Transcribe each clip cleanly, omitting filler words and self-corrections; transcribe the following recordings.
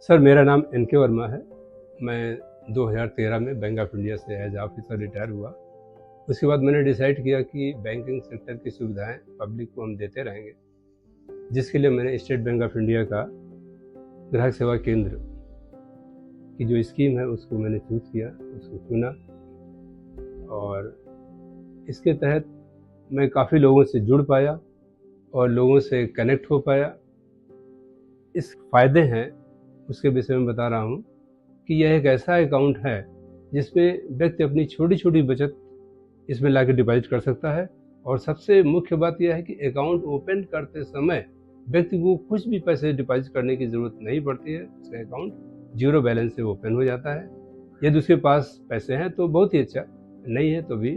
Sir, मेरा नाम NK. Verma है। मैं 2013 में बैंक ऑफ इंडिया से एज ऑफिसर रिटायर हुआ। उसके बाद मैंने डिसाइड किया कि बैंकिंग सेक्टर की सुविधाएं पब्लिक को हम देते रहेंगे, जिसके लिए मैंने स्टेट बैंक ऑफ इंडिया का ग्राहक सेवा केंद्र की जो स्कीम है उसको मैंने चूज़ किया, उसको चुना और इसके तहत मैं काफ़ी लोगों से जुड़ पाया और लोगों से कनेक्ट हो पाया। इस फ़ायदे हैं उसके विषय में बता रहा हूँ कि यह एक ऐसा अकाउंट है जिसमें व्यक्ति अपनी छोटी छोटी बचत इसमें लाके डिपॉजिट कर सकता है। और सबसे मुख्य बात यह है कि अकाउंट ओपन करते समय व्यक्ति को कुछ भी पैसे डिपॉजिट करने की ज़रूरत नहीं पड़ती है। उसका अकाउंट जीरो बैलेंस से ओपन हो जाता है। यदि उसके पास पैसे हैं तो बहुत ही अच्छा, नहीं है तो भी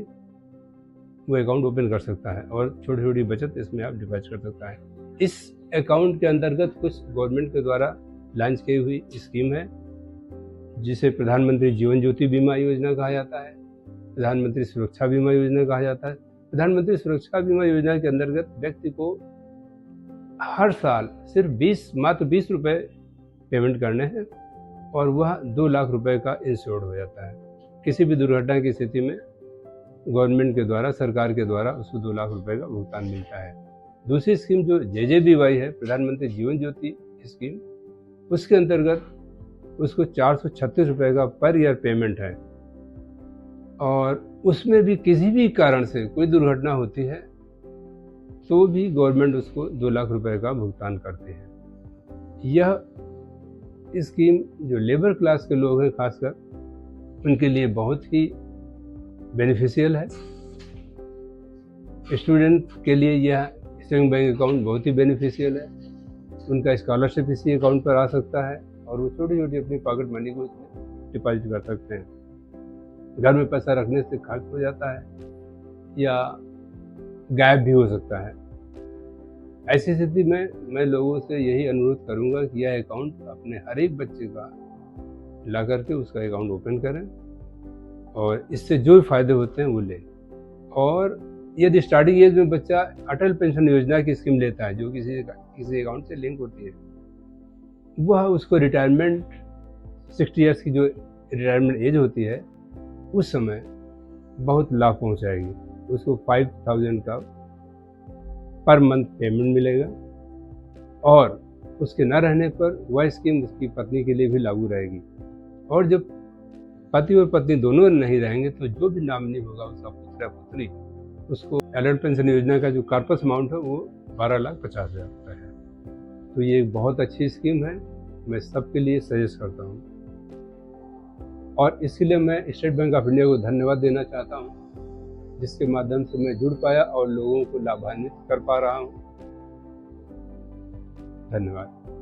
वो अकाउंट ओपन कर सकता है और छोटी छोटी बचत इसमें आप डिपॉजिट कर सकता है। इस अकाउंट के अंतर्गत कुछ गवर्नमेंट के द्वारा लॉन्च की हुई स्कीम है जिसे प्रधानमंत्री जीवन ज्योति बीमा योजना कहा जाता है, प्रधानमंत्री सुरक्षा बीमा योजना कहा जाता है। प्रधानमंत्री सुरक्षा बीमा योजना के अंतर्गत व्यक्ति को हर साल सिर्फ मात्र 20 रुपये पेमेंट करने हैं और वह 2 लाख रुपए का इंश्योर्ड हो जाता है। किसी भी दुर्घटना की स्थिति में गवर्नमेंट के द्वारा, सरकार के द्वारा उसको 2 लाख रुपए का भुगतान मिलता है। दूसरी स्कीम जो JJBY है, प्रधानमंत्री जीवन ज्योति स्कीम, उसके अंतर्गत उसको 436 रुपये का पर ईयर पेमेंट है और उसमें भी किसी भी कारण से कोई दुर्घटना होती है तो भी गवर्नमेंट उसको 2 लाख रुपए का भुगतान करते हैं। यह स्कीम जो लेबर क्लास के लोग हैं खासकर उनके लिए बहुत ही बेनिफिशियल है। स्टूडेंट के लिए यह सेविंग बैंक अकाउंट बहुत ही बेनिफिशियल है। उनका स्कॉलरशिप इसी अकाउंट पर आ सकता है और वो छोटी छोटी अपनी पॉकेट मनी को इसमें डिपॉजिट कर सकते हैं। घर में पैसा रखने से खर्च हो जाता है या गायब भी हो सकता है। ऐसी स्थिति में मैं लोगों से यही अनुरोध करूंगा कि यह अकाउंट अपने हर एक बच्चे का ला करके उसका अकाउंट ओपन करें और इससे जो भी फायदे होते हैं वो लें। और यदि स्टार्टिंग एज में बच्चा अटल पेंशन योजना की स्कीम लेता है जो किसी अकाउंट से लिंक होती है, वह उसको रिटायरमेंट 60 ईयर्स की जो रिटायरमेंट एज होती है उस समय बहुत लाभ पहुंचाएगी। उसको 5000 का पर मंथ पेमेंट मिलेगा और उसके न रहने पर वह स्कीम उसकी पत्नी के लिए भी लागू रहेगी। और जब पति और पत्नी दोनों नहीं रहेंगे तो जो भी नॉमिनी होगा उसका पुत्र या पुत्री, उसको अटल पेंशन योजना का जो कॉर्पस अमाउंट है वो 12,50,000 रुपये है। तो ये एक बहुत अच्छी स्कीम है, मैं सबके लिए सजेस्ट करता हूँ और इसके लिए मैं स्टेट बैंक ऑफ इंडिया को धन्यवाद देना चाहता हूँ जिसके माध्यम से मैं जुड़ पाया और लोगों को लाभान्वित कर पा रहा हूँ। धन्यवाद।